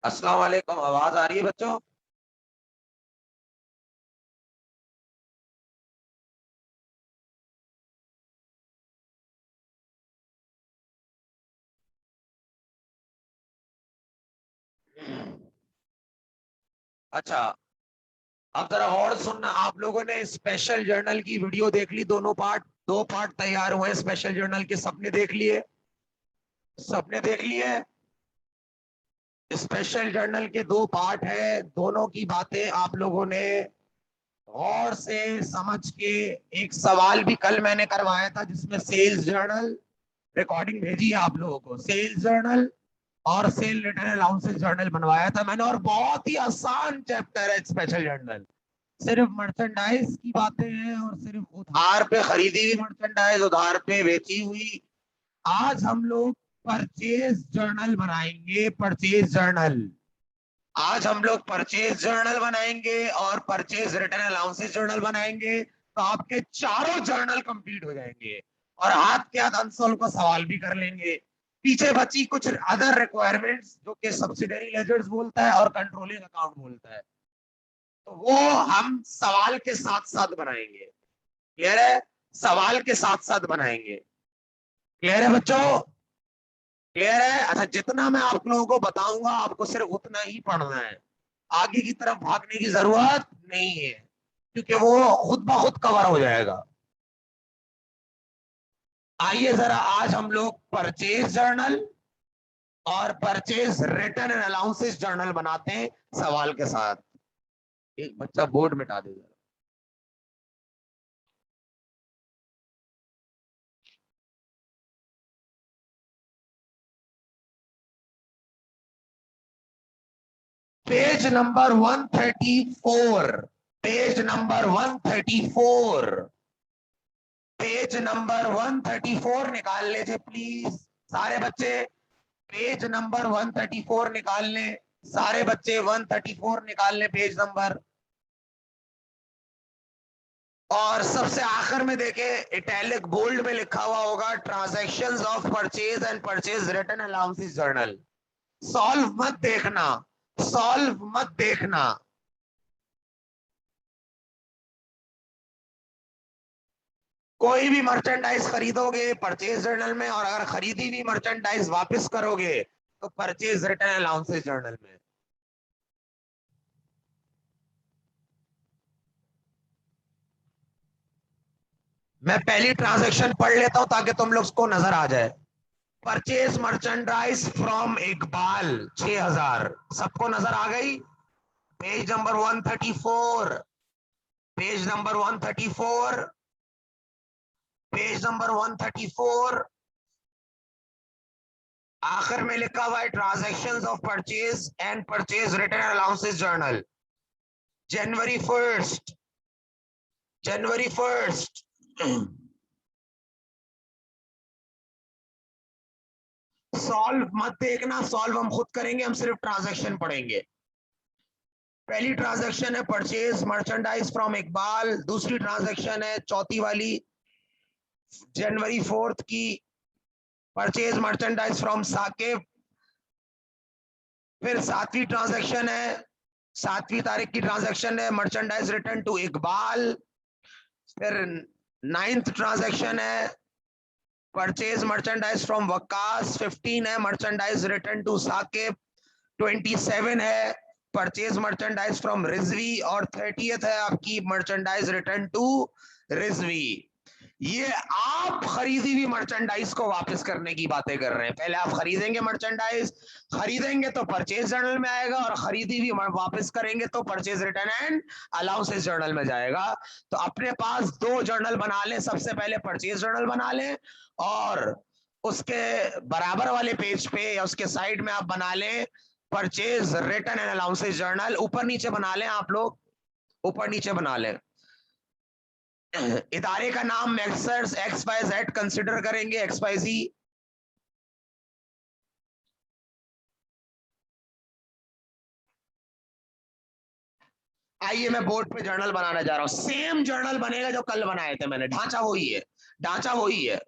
अस्सलाम वालेकुम, आवाज आ रही है बच्चों? अच्छा, अब जरा और सुनना। आप लोगों ने स्पेशल जर्नल की वीडियो देख ली? दोनों पार्ट, दो पार्ट तैयार हुए स्पेशल जर्नल के, सबने देख लिए? सबने देख लिए? स्पेशल जर्नल के दो पार्ट है, दोनों की बातें आप लोगों ने गौर से समझ के, एक सवाल भी कल मैंने करवाया था जिसमें सेल्स जर्नल, रिकॉर्डिंग भेजी है आप लोगों को, सेल्स जर्नल और सेल रिटर्न अलाउंसेस जर्नल बनवाया था मैंने, और बहुत ही आसान चैप्टर है स्पेशल जर्नल। सिर्फ मर्चेंडाइज की बातें हैं और सिर्फ उधार पे खरीदी हुई मर्चेंडाइज, उधार पे बेची हुई। आज हम लोग परचेज जर्नल बनाएंगे, परचेज जर्नल। आज हम लोग परचेज जर्नल बनाएंगे और परचेज रिटर्न अलाउंसेस जर्नल बनाएंगे, तो आपके चारों जर्नल कंप्लीट हो जाएंगे और हाथ के हाथ अनसोल्व का सवाल भी कर लेंगे। पीछे बची कुछ अदर रिक्वायरमेंट्स जो कि सब्सिडरी लेजर्स बोलता है और कंट्रोलिंग अकाउंट बोलता है, तो वो हम सवाल के साथ साथ बनाएंगे। क्लियर है? सवाल के साथ साथ बनाएंगे। क्लियर है बच्चों? क्लियर है? अच्छा, जितना मैं आप लोगों को बताऊंगा आपको सिर्फ उतना ही पढ़ना है, आगे की तरफ भागने की जरूरत नहीं है, क्योंकि वो खुद ब खुद कवर हो जाएगा। आइए जरा आज हम लोग परचेज जर्नल और purchase return and allowances journal बनाते हैं सवाल के साथ। एक बच्चा बोर्ड मिटा देगा। Page number 134, page number 134, page number 134 निकाल लीजिए प्लीज सारे बच्चे। पेज नंबर 134 निकाल लें सारे बच्चे, 134 निकाल लें पेज नंबर। और सबसे आखिर में देखे, इटैलिक बोल्ड में लिखा हुआ होगा transactions of purchase and purchase return allowances journal. Solve मत देखना, सॉल्व मत देखना। कोई भी मर्चेंडाइज खरीदोगे परचेज जर्नल में, और अगर खरीदी हुई मर्चेंडाइज वापस करोगे तो परचेज रिटर्न अलाउंसेस जर्नल में। मैं पहली ट्रांजैक्शन पढ़ लेता हूं ताकि तुम लोग को नजर आ जाए। परचेज मर्चेंडाइज फ्रॉम इकबाल 6000, सबको नजर आ गई? Page number 134, page number 134, page number 134। आखिर में लिखा हुआ है transactions of purchase and purchase return allowances journal, January 1, January 1। Solve मत देखना, सॉल्व हम खुद करेंगे, हम सिर्फ ट्रांजैक्शन पढ़ेंगे। पहली ट्रांजैक्शन है परचेज मर्चेंडाइज फ्रॉम इकबाल, दूसरी ट्रांजैक्शन है चौथी वाली जनवरी 4 की, परचेज मर्चेंडाइज फ्रॉम साकिब। फिर सातवीं ट्रांजैक्शन है, 7वीं तारीख की ट्रांजैक्शन है मर्चेंडाइज रिटर्न टू इकबाल। फिर 9th ट्रांजैक्शन है परचेज मर्चेंडाइज फ्रॉम वकास। 15 है मर्चेंडाइज रिटर्न टू साकिब। 27 है परचेज मर्चेंडाइज फ्रॉम रिजवी, और 30th है आपकी मर्चेंडाइज रिटर्न टू रिजवी। ये आप खरीदी हुई मर्चेंडाइज को वापस करने की बातें कर रहे हैं। पहले आप खरीदेंगे मर्चेंडाइज, खरीदेंगे तो परचेज जर्नल में आएगा, और खरीदी हुई वापस करेंगे तो purchase return and allowances journal में जाएगा। तो अपने पास दो जर्नल बना लें, सबसे पहले परचेज जर्नल बना लें, और उसके बराबर वाले पेज पे या उसके साइड में आप बना लें purchase return and allowances journal. ऊपर नीचे बना लें आप लोग, ऊपर नीचे बना लें। इदारे का नाम मैक्सर्स एक्स वाई जेड कंसिडर करेंगे, एक्स वाई जी। आइए मैं बोर्ड पे जर्नल बनाने जा रहा हूं, सेम जर्नल बनेगा जो कल बनाए थे मैंने, ढांचा वही है, ढांचा वही है।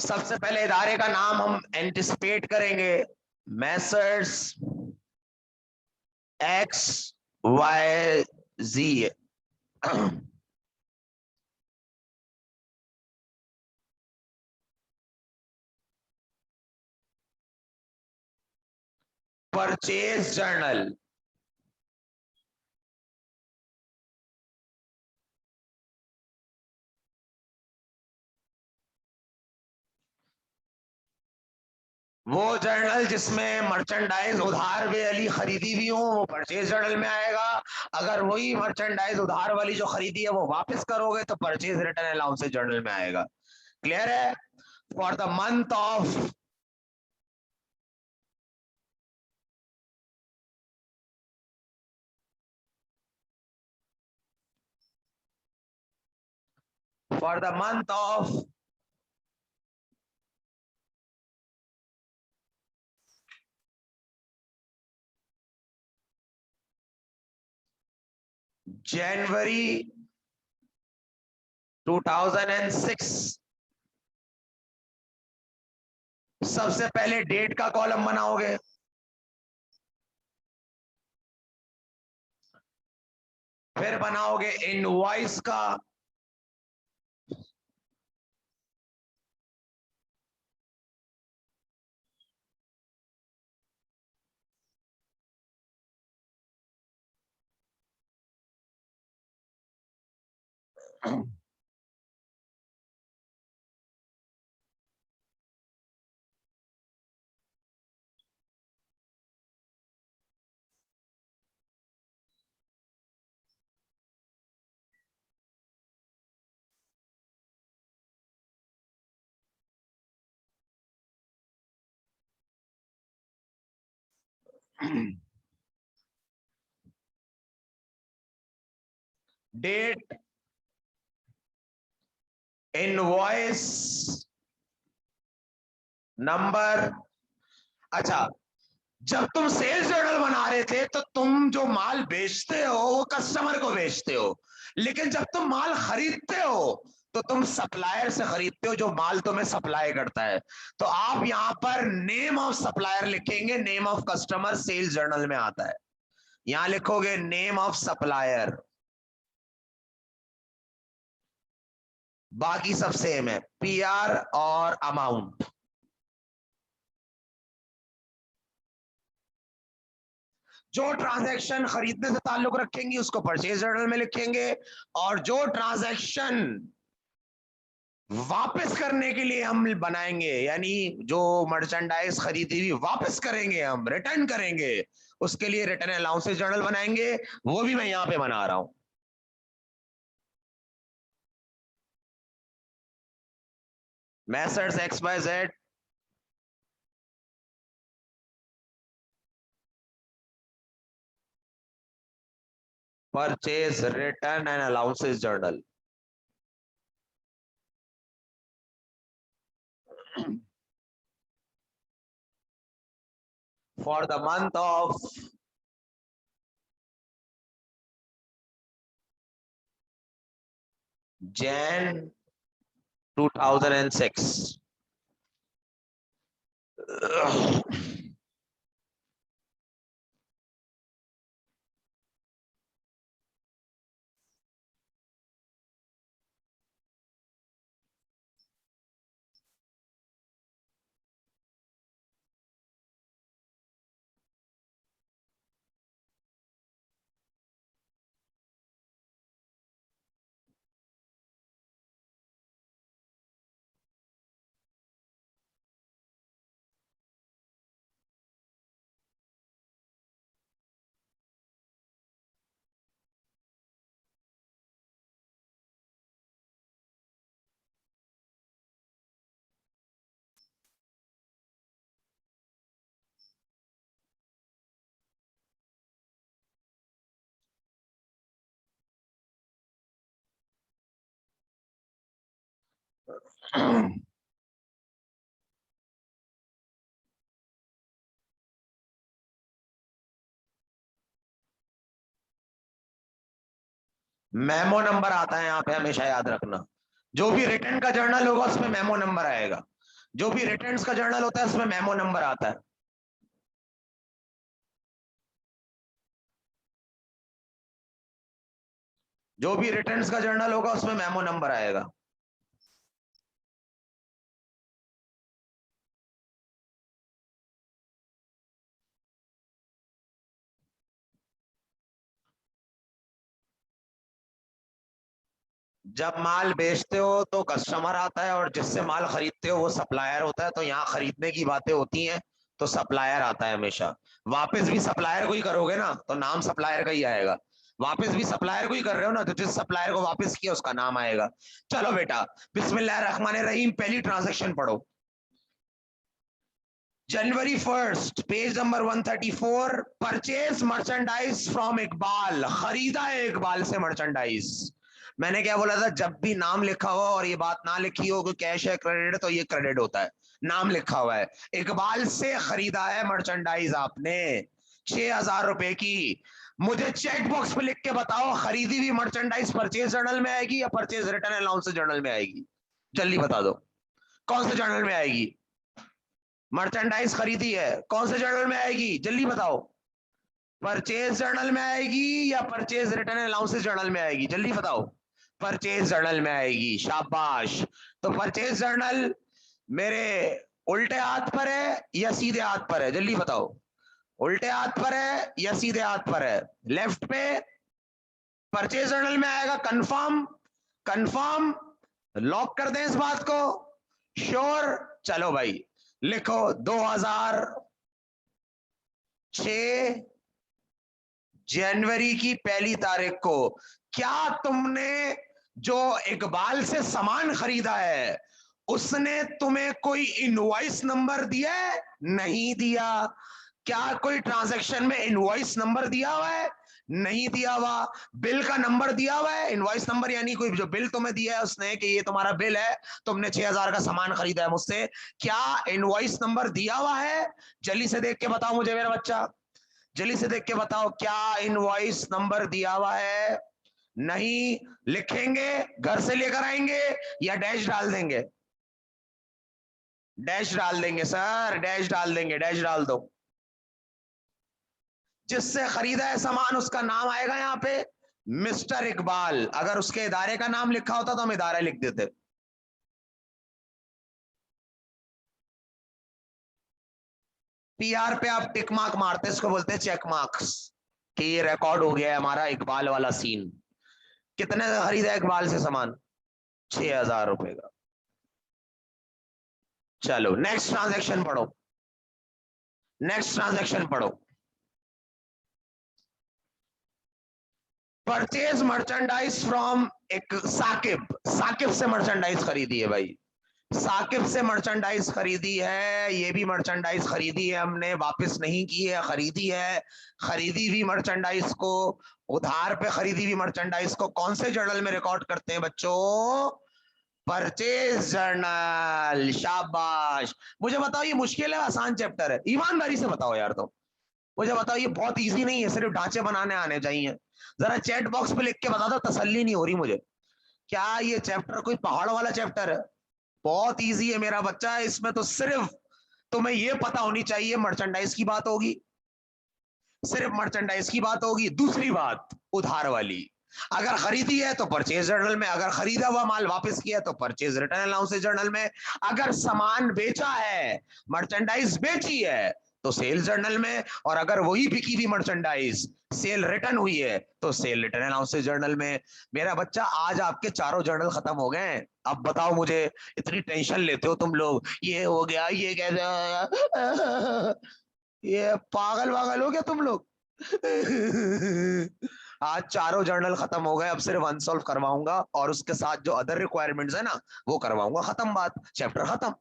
सबसे पहले इदारे का नाम हम एंटिसिपेट करेंगे, मैसर्स एक्स वाई जी। परचेज जर्नल, वो जर्नल जिसमें मर्चेंडाइज उधार वाली खरीदी भी हो वो परचेज जर्नल में आएगा। अगर वही मर्चेंडाइज उधार वाली जो खरीदी है वो वापस करोगे तो परचेज रिटर्न अलाउंसेस जर्नल में आएगा। क्लियर है? For the month of for the month of January 2006, सबसे पहले डेट का कॉलम बनाओगे, फिर बनाओगे इनवॉइस का, डेट, इनवॉइस नंबर। अच्छा, जब तुम सेल्स जर्नल बना रहे थे तो तुम जो माल बेचते हो वो कस्टमर को बेचते हो, लेकिन जब तुम माल खरीदते हो तो तुम सप्लायर से खरीदते हो जो माल तुम्हें सप्लाई करता है। तो आप यहां पर नेम ऑफ सप्लायर लिखेंगे, name of customer sales journal में आता है, यहां लिखोगे नेम ऑफ सप्लायर, बाकी सब सेम है, पीआर और अमाउंट। जो ट्रांजैक्शन खरीदने से ताल्लुक रखेंगी उसको परचेज जर्नल में लिखेंगे, और जो ट्रांजैक्शन वापस करने के लिए हम बनाएंगे, यानी जो मर्चेंडाइज खरीदी हुई वापस करेंगे, हम रिटर्न करेंगे, उसके लिए रिटर्न अलाउंसेस जर्नल बनाएंगे, वो भी मैं यहां पे बना रहा हूं। Messrs X Y Z purchase return and allowances journal. For the month of Jan 2006। Memo number आता है यहाँ पे, हमेशा याद रखना, जो भी रिटर्न का जर्नल होगा उसमें मेमो नंबर आएगा। जो भी रिटर्न्स का जर्नल होता है उसमें मेमो नंबर आता है। जो भी रिटर्न्स का जर्नल होगा उसमें मेमो नंबर आएगा। जब माल बेचते हो तो कस्टमर आता है, और जिससे माल खरीदते हो वो सप्लायर होता है। तो यहाँ खरीदने की बातें होती हैं तो सप्लायर आता है हमेशा। वापस भी सप्लायर को ही करोगे ना तो नाम सप्लायर का ही आएगा। वापस भी सप्लायर को ही कर रहे हो ना तो जिस सप्लायर को वापस किया उसका नाम आएगा। चलो बेटा, बिस्मिल्लाहिर्रहमानिर्रहीम, पहली ट्रांजेक्शन पढ़ो। January 1st, page number 134, purchase merchandise from Iqbal, खरीदा है इकबाल से मर्चेंडाइज। मैंने क्या बोला था, जब भी नाम लिखा हो और ये बात ना लिखी हो कि कैश है क्रेडिट, तो ये क्रेडिट होता है। नाम लिखा हुआ है, इकबाल से खरीदा है मर्चेंडाइज आपने 6,000 रुपए की। मुझे चेक बॉक्स पे लिख के बताओ, खरीदी हुई मर्चेंडाइज परचेज जर्नल में आएगी या परचेज रिटर्न अलाउंस जर्नल में आएगी? जल्दी बता दो, कौन से जर्नल में आएगी? मर्चेंडाइज खरीदी है, कौन से जर्नल में आएगी? जल्दी बताओ। परचेज जर्नल में आएगी या परचेज रिटर्न अलाउंसेस जर्नल में आएगी? जल्दी बताओ। परचेज जर्नल में आएगी, शाबाश। तो परचेज जर्नल मेरे उल्टे हाथ पर है या सीधे हाथ पर है? जल्दी बताओ। उल्टे हाथ पर है या सीधे हाथ पर है? लेफ्ट पे परचेज जर्नल में आएगा। कंफर्म? कंफर्म? लॉक कर दें इस बात को? श्योर? चलो भाई, लिखो 2006 जनवरी की 1 तारीख को। क्या तुमने जो इकबाल से सामान खरीदा है उसने तुम्हें कोई इनवॉइस नंबर दिया है? नहीं दिया। क्या कोई ट्रांजैक्शन में इनवॉइस नंबर दिया हुआ है? नहीं दिया हुआ। बिल का नंबर दिया हुआ है? इनवॉइस नंबर यानी कोई जो बिल तुम्हें दिया है उसने कि ये तुम्हारा बिल है, तुमने 6,000 का सामान खरीदा है मुझसे, क्या इनवॉइस नंबर दिया हुआ है? जल्दी से देख के बताओ मुझे मेरा बच्चा, जल्दी से देख के बताओ, क्या इनवॉइस नंबर दिया हुआ है? नहीं। लिखेंगे, घर से लेकर आएंगे या डैश डाल देंगे? डैश डाल देंगे सर, डैश डाल देंगे, डैश डाल दो। जिससे खरीदा है सामान उसका नाम आएगा यहाँ पे मिस्टर इकबाल। अगर उसके इदारे का नाम लिखा होता तो हम इदारा लिख देते। पीआर पे आप टिक मार्क मारते, इसको बोलते हैं चेक मार्क्स, कि ये रिकॉर्ड हो गया है हमारा इकबाल वाला सीन। कितने का खरीदा इकबाल से सामान? 6,000 रुपए का। चलो नेक्स्ट ट्रांजैक्शन पढ़ो, नेक्स्ट ट्रांजैक्शन पढ़ो। परचेज मर्चेंडाइज फ्रॉम एक साकिब, साकिब से मर्चेंडाइज खरीदी है भाई, साकिब से मर्चेंडाइज खरीदी है। ये भी मर्चेंडाइज खरीदी है हमने, वापस नहीं की है, खरीदी है। खरीदी हुई मर्चेंडाइज को, उधार पे खरीदी हुई मर्चेंडाइज को कौन से जर्नल में रिकॉर्ड करते हैं बच्चों? Purchase journal. शाबाश। मुझे बताओ ये मुश्किल है आसान चैप्टर है? ईमानदारी से बताओ यार, तो मुझे बताओ, ये बहुत इजी नहीं है, सिर्फ ढांचे बनाने आने चाहिए। जरा चैट बॉक्स पे लिख के बता दो, तसल्ली नहीं हो रही मुझे। क्या ये चैप्टर कोई पहाड़ वाला चैप्टर है? बहुत इजी है मेरा बच्चा, इसमें तो सिर्फ तुम्हें ये पता होनी चाहिए मर्चेंडाइज की बात होगी, सिर्फ मर्चेंडाइज की बात होगी। दूसरी बात उधार वाली, अगर खरीदी है तो परचेज जर्नल में, अगर खरीदा हुआ माल वापस किया तो परचेज रिटर्न अलाउंसेस जर्नल में, अगर सामान बेचा है, मर्चेंडाइज बेची है तो सेल्स जर्नल में, और अगर वही बिकी हुई मर्चेंडाइज सेल रिटर्न हुई है तो सेल रिटर्न अलाउंसेस जर्नल में। मेरा बच्चा आज आपके चारों जर्नल खत्म हो गए हैं। अब बताओ मुझे, इतनी टेंशन लेते हो तुम लोग, ये हो गया, ये कैसे, ये पागल वागल हो गया तुम लोग। आज चारों जर्नल खत्म हो गए, अब सिर्फ अनसॉल्व करवाऊंगा और उसके साथ जो अदर रिक्वायरमेंट्स है ना वो करवाऊंगा, खत्म बात, चैप्टर खत्म।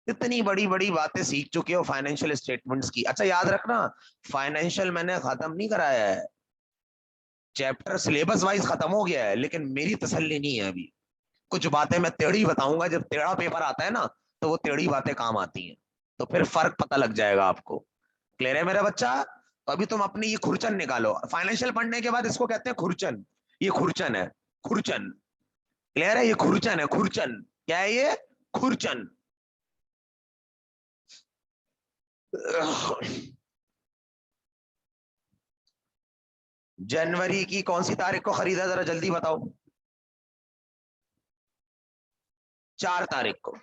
इतनी बड़ी बड़ी बातें सीख चुके हो फाइनेंशियल स्टेटमेंट्स की। अच्छा याद रखना, फाइनेंशियल मैंने खत्म नहीं कराया है, चैप्टर सिलेबस वाइज खत्म हो गया है, लेकिन मेरी तसल्ली नहीं है अभी। कुछ बातें मैं टेढ़ी बताऊंगा, जब टेढ़ा पेपर आता है ना तो वो टेढ़ी बातें काम आती हैं, तो फिर फर्क पता लग जाएगा आपको। क्लियर है मेरा बच्चा? तो अभी तुम अपनी ये खुरचन निकालो, फाइनेंशियल पढ़ने के बाद इसको कहते हैं खुरचन। ये खुरचन है, खुरचन। क्लियर है? ये खुरचन है, खुरचन। क्या है ये? खुरचन। जनवरी की कौन सी तारीख को खरीदा, जरा जल्दी बताओ। 4 तारीख को,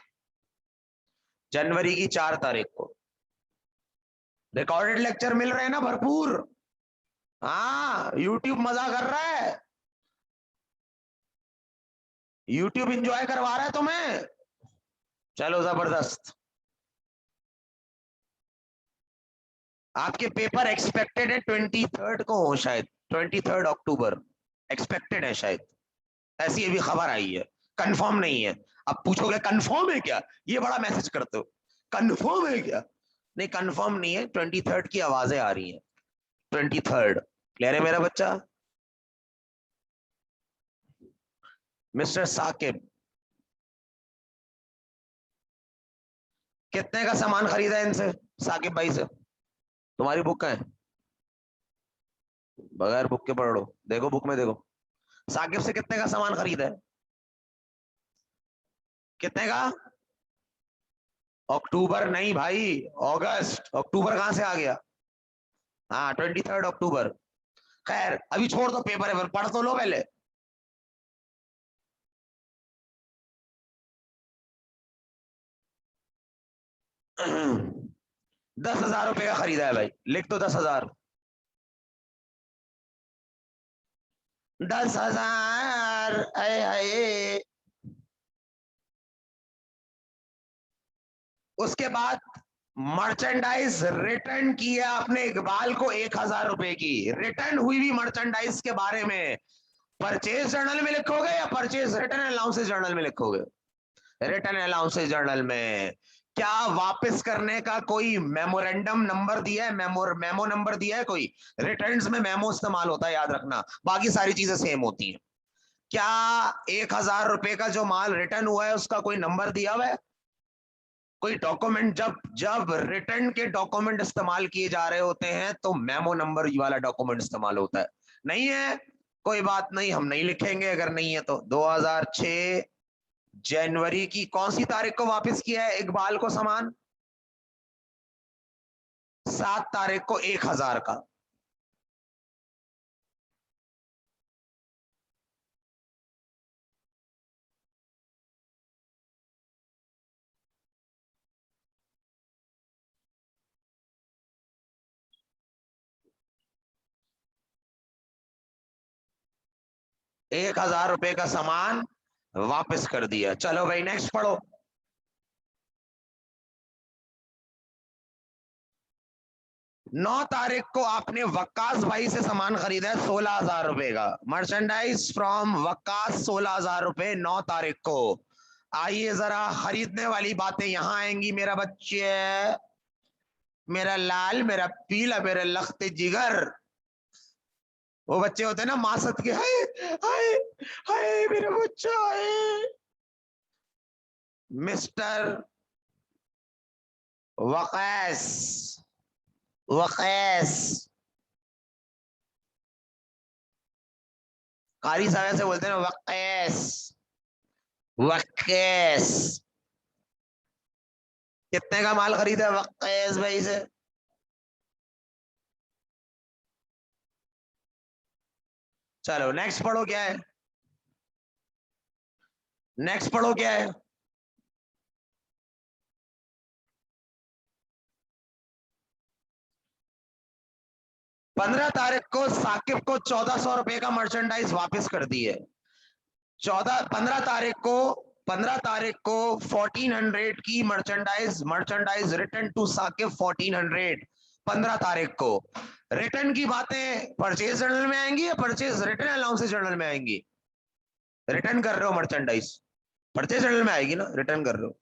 जनवरी की 4 तारीख को। रिकॉर्डेड लेक्चर मिल रहे हैं ना भरपूर। हाँ, यूट्यूब मजा कर रहा है, यूट्यूब एंजॉय करवा रहा है तुम्हें। चलो जबरदस्त। आपके पेपर एक्सपेक्टेड है 23 को हो, शायद 23 अक्टूबर एक्सपेक्टेड है शायद, ऐसी अभी खबर आई है, कंफर्म नहीं है। अब पूछोगे कंफर्म है क्या, ये बड़ा मैसेज करते हो, कंफर्म है क्या? नहीं, कंफर्म नहीं है, 23 की आवाजें आ रही हैं। 23 क्लियर है मेरा बच्चा? मिस्टर साकिब, कितने का सामान खरीदा है इनसे, साकिब भाई से? तुम्हारी बुक का है, बगैर बुक के पढ़ लो, देखो बुक में देखो। साकिब से कितने का सामान खरीदा है? कितने का? अक्टूबर नहीं भाई, अगस्त। अक्टूबर कहां से आ गया? हाँ, 23 अक्टूबर। खैर अभी छोड़ दो, पेपर है, पढ़ तो लो पहले। 10,000 रुपए का खरीदा है भाई, लिख दो 10,000। 10,000, अरे हाय। उसके बाद मर्चेंडाइज रिटर्न की है आपने इकबाल को 1,000 रुपए की, रिटर्न हुई भी मर्चेंडाइज के बारे में परचेज जर्नल में लिखोगे या परचेज रिटर्न अलाउंसेस जर्नल में लिखोगे? रिटर्न अलाउंसेस जर्नल में। क्या वापस करने का कोई मेमोरेंडम नंबर दिया है, मेमो नंबर दिया है कोई? रिटर्न्स में मेमो इस्तेमाल होता है, याद रखना, बाकी सारी चीजें सेम होती हैं। क्या 1,000 रुपए का जो माल रिटर्न हुआ है उसका कोई नंबर दिया हुआ है, कोई डॉक्यूमेंट? जब जब रिटर्न के डॉक्यूमेंट इस्तेमाल किए जा रहे होते हैं तो मेमो नंबर वाला डॉक्यूमेंट इस्तेमाल होता है। नहीं है, कोई बात नहीं, हम नहीं लिखेंगे अगर नहीं है तो। 2006 जनवरी की कौन सी तारीख को वापस किया है इकबाल को सामान? 7 तारीख को 1,000 का। 1,000 रुपए का सामान वापस कर दिया। चलो भाई नेक्स्ट पढ़ो। 9 तारीख को आपने वक्कास भाई से सामान खरीदा है 16,000 रुपए का, मर्चेंडाइज फ्रॉम वक्कास 16,000 रुपए 9 तारीख को। आइए जरा खरीदने वाली बातें यहां आएंगी मेरा बच्चे, मेरा लाल, मेरा पीला, मेरा लखते जिगर। वो बच्चे होते हैं ना मासत के, हाय हाय हाय मेरा बच्चा है। मिस्टर वकैस, वकैस, कारी साहब से बोलते हैं ना, वकैस, वकैस। कितने का माल खरीदा वकैस भाई से? चलो नेक्स्ट पढ़ो क्या है, नेक्स्ट पढ़ो क्या है। 15 तारीख को साकिब को 1,400 रुपए का मर्चेंडाइज वापस कर दी है। 15 तारीख को 1,400 की merchandise, merchandise return to Saqib 1,400। 15 तारीख को रिटर्न की बातें परचेज जर्नल में आएंगी या परचेज रिटर्न अलाउंसेस जर्नल में आएंगी? रिटर्न कर रहे हो मर्चेंडाइज, परचेज जर्नल में आएगी ना, रिटर्न कर रहे हो,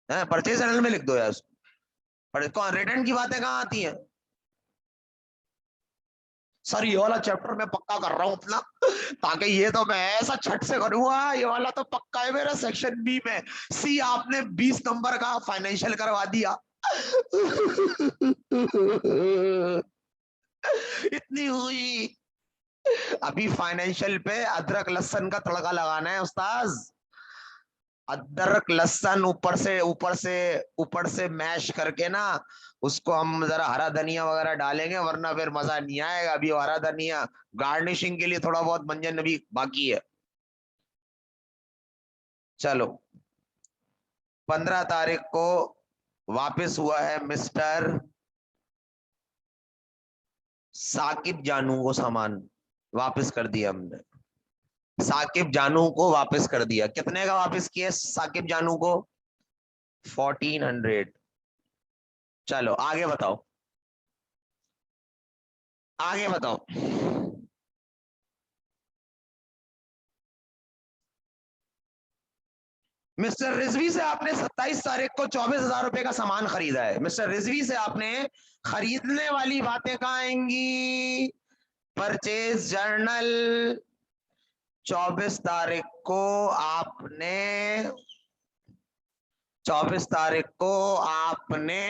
है परचेज जर्नल में लिख दो यार। पर रिटर्न की बातें कहाँ आती हैं? सर ये वाला चैप्टर मैं पक्का कर रहा हूँ अपना, ताकि ये तो मैं ऐसा छट से करूंगा, ये वाला तो पक्का है मेरा सेक्शन बी में। सी आपने 20 नंबर का फाइनेंशियल करवा दिया। इतनी हुई, अभी फाइनेंशियल पे अदरक लहसुन का तड़का लगाना है उस्ताद। अदरक लहसुन ऊपर से मैश करके ना, उसको हम जरा हरा धनिया वगैरह डालेंगे, वरना फिर मजा नहीं आएगा। अभी हरा धनिया गार्निशिंग के लिए थोड़ा बहुत मंजन अभी बाकी है। चलो, 15 तारीख को वापस हुआ है मिस्टर साकिब जानू को सामान, वापस कर दिया हमने। साकिब जानू को वापस कर दिया। कितने का वापस किया साकिब जानू को? 1400। चलो आगे बताओ, आगे बताओ। मिस्टर रिजवी से आपने 27 तारीख को 24,000 रुपए का सामान खरीदा है। मिस्टर रिजवी से आपने खरीदने वाली बातें कहाँ आएंगी? Purchase journal. 24 तारीख को आपने 24 तारीख को आपने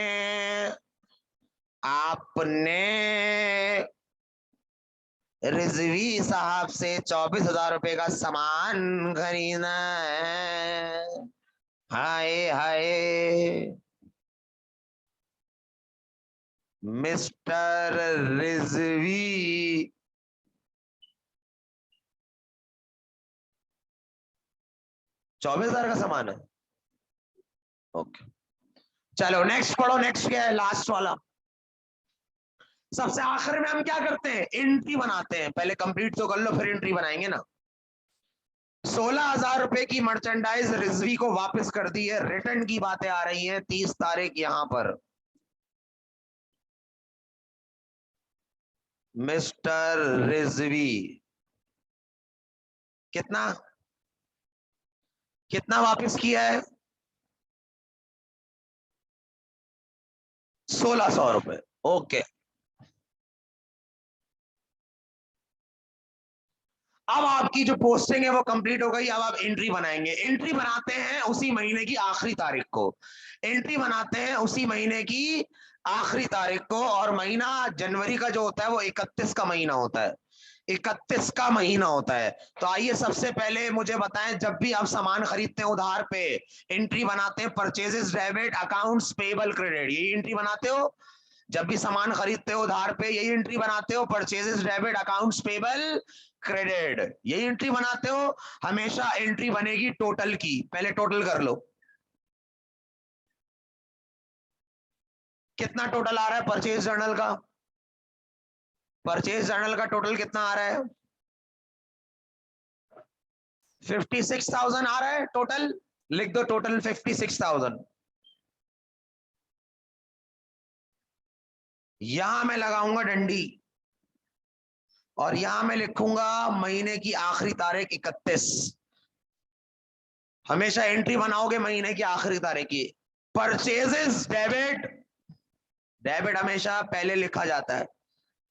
रिजवी साहब से 24,000 रुपए का सामान खरीदा है। हाय हाय, मिस्टर रिजवी। 24,000 का सामान है। ओके, चलो नेक्स्ट पढ़ो। नेक्स्ट क्या है? लास्ट वाला। सबसे आखिर में हम क्या करते हैं? एंट्री बनाते हैं। पहले कंप्लीट तो कर लो, फिर एंट्री बनाएंगे ना। 16,000 रुपए की मर्चेंडाइज रिजवी को वापस कर दी है। रिटर्न की बातें आ रही हैं 30 तारीख यहां पर। मिस्टर रिजवी कितना कितना वापस किया है? 1600 रुपए। ओके, अब आपकी जो पोस्टिंग है वो कंप्लीट हो गई। अब आप एंट्री बनाएंगे। एंट्री बनाते हैं उसी महीने की आखिरी तारीख को। एंट्री बनाते हैं उसी महीने की आखिरी तारीख को, और महीना जनवरी का जो होता है वो 31 का महीना होता है। 31 का महीना होता है। तो आइए सबसे पहले मुझे बताएं, जब भी आप सामान खरीदते हैं उधार पे, एंट्री बनाते हैं purchases debit accounts payable credit, यही एंट्री बनाते हो? जब भी सामान खरीदते हो उधार पे, यही एंट्री बनाते हो? Purchases debit accounts payable credit, यही एंट्री बनाते हो? हमेशा एंट्री बनेगी टोटल की। पहले टोटल कर लो, कितना टोटल आ रहा है परचेज जर्नल का? परचेज जर्नल का टोटल कितना आ रहा है? 56,000 आ रहा है टोटल। लिख दो टोटल 56,000। यहां मैं लगाऊंगा डंडी, और यहां मैं लिखूंगा महीने की आखिरी तारीख 31। हमेशा एंट्री बनाओगे महीने की आखिरी तारीख की। परचेजेस डेबिट, डेबिट हमेशा पहले लिखा जाता है।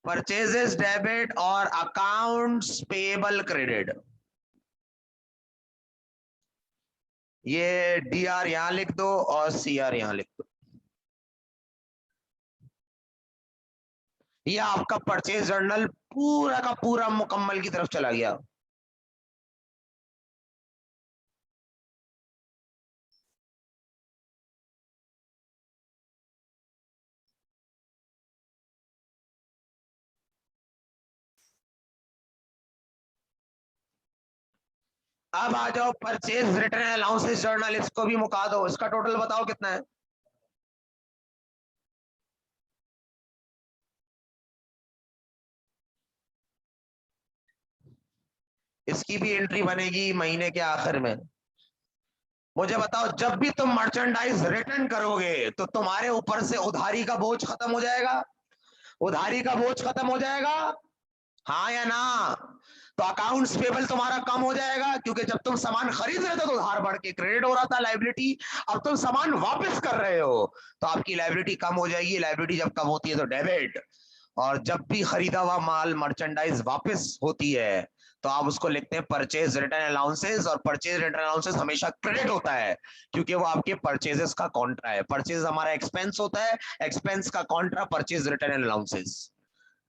परचेजेस डेबिट और अकाउंट्स पेबल क्रेडिट, ये डीआर यहां लिख दो और सीआर यहां लिख दो। ये आपका परचेज जर्नल पूरा का पूरा मुकम्मल की तरफ चला गया। अब आ जाओ परचेज रिटर्न अलाउंसेस जर्नल, इसको भी मुका दो। इसका टोटल बताओ कितना है? इसकी भी एंट्री बनेगी महीने के आखिर में। मुझे बताओ, जब भी तुम मर्चेंडाइज रिटर्न करोगे तो तुम्हारे ऊपर से उधारी का बोझ खत्म हो जाएगा। उधारी का बोझ खत्म हो जाएगा, हाँ या ना? तो अकाउंट्स पेबल तुम्हारा कम हो जाएगा, क्योंकि जब तुम सामान खरीद रहे थे तो उधार बढ़ के क्रेडिट हो रहा था लाइबिलिटी। अब तुम सामान वापस कर रहे हो तो आपकी लाइबिलिटी कम हो जाएगी। लाइबिलिटी जब कम होती है तो डेबिट। और जब भी खरीदा हुआ माल मर्चेंडाइज वापस होती है तो आप उसको लिखते हैं परचेज रिटर्न अलाउंसेस। और परचेज रिटर्न अलाउंसेस हमेशा क्रेडिट होता है, क्योंकि वो आपके परचेजेस का कॉन्ट्रा है। परचेज हमारा एक्सपेंस होता है, एक्सपेंस का Contra purchase return allowances.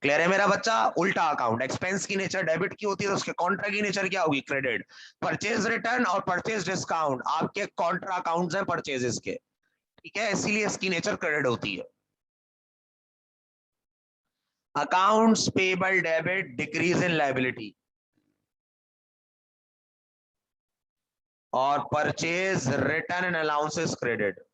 Clear है मेरा बच्चा? उल्टा अकाउंट, एक्सपेंस की नेचर डेबिट की होती है तो उसके कॉन्ट्रा की नेचर क्या होगी? क्रेडिट। परचेज रिटर्न और परचेज डिस्काउंट आपके कॉन्ट्रा अकाउंट्स हैं परचेजेस के, ठीक है, इसीलिए इसकी नेचर क्रेडिट होती है। Accounts payable debit decrease in liability, और purchase return and allowances credit.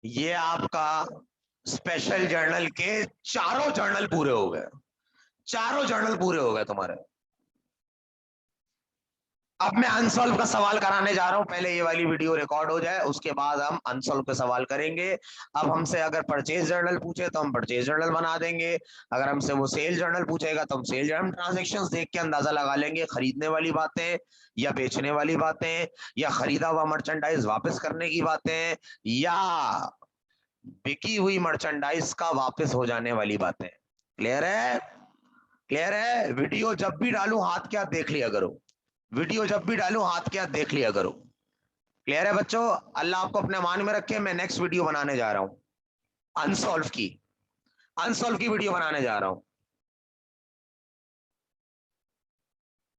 ये आपका स्पेशल जर्नल के चारों जर्नल पूरे हो गए, चारों जर्नल पूरे हो गए तुम्हारे। अब मैं अनसॉल्व का सवाल कराने जा रहा हूं, पहले ये वाली वीडियो रिकॉर्ड हो जाए, उसके बाद हम अनसॉल्व के सवाल करेंगे। अब हमसे अगर परचेज जर्नल पूछे तो हम परचेज जर्नल बना देंगे, अगर हमसे वो सेल जर्नल पूछेगा तो हम सेल जर्नल ट्रांजेक्शन्स देख के अंदाजा लगा लेंगे, खरीदने वाली बातें या बेचने वाली बातें या खरीदा हुआ मर्चेंडाइज वापस करने की बातें या बिकी हुई मर्चेंडाइज का वापस हो जाने वाली बातें। क्लियर है? क्लियर है? वीडियो जब भी डालूं हाथ के हाथ देख लिया करो, वीडियो जब भी डालूं हाथ के हाथ देख लिया करो। क्लियर है बच्चों? अल्लाह आपको अपने मान में रखे। मैं नेक्स्ट वीडियो बनाने जा रहा हूं अनसॉल्व की, अनसॉल्व की वीडियो बनाने जा रहा हूं।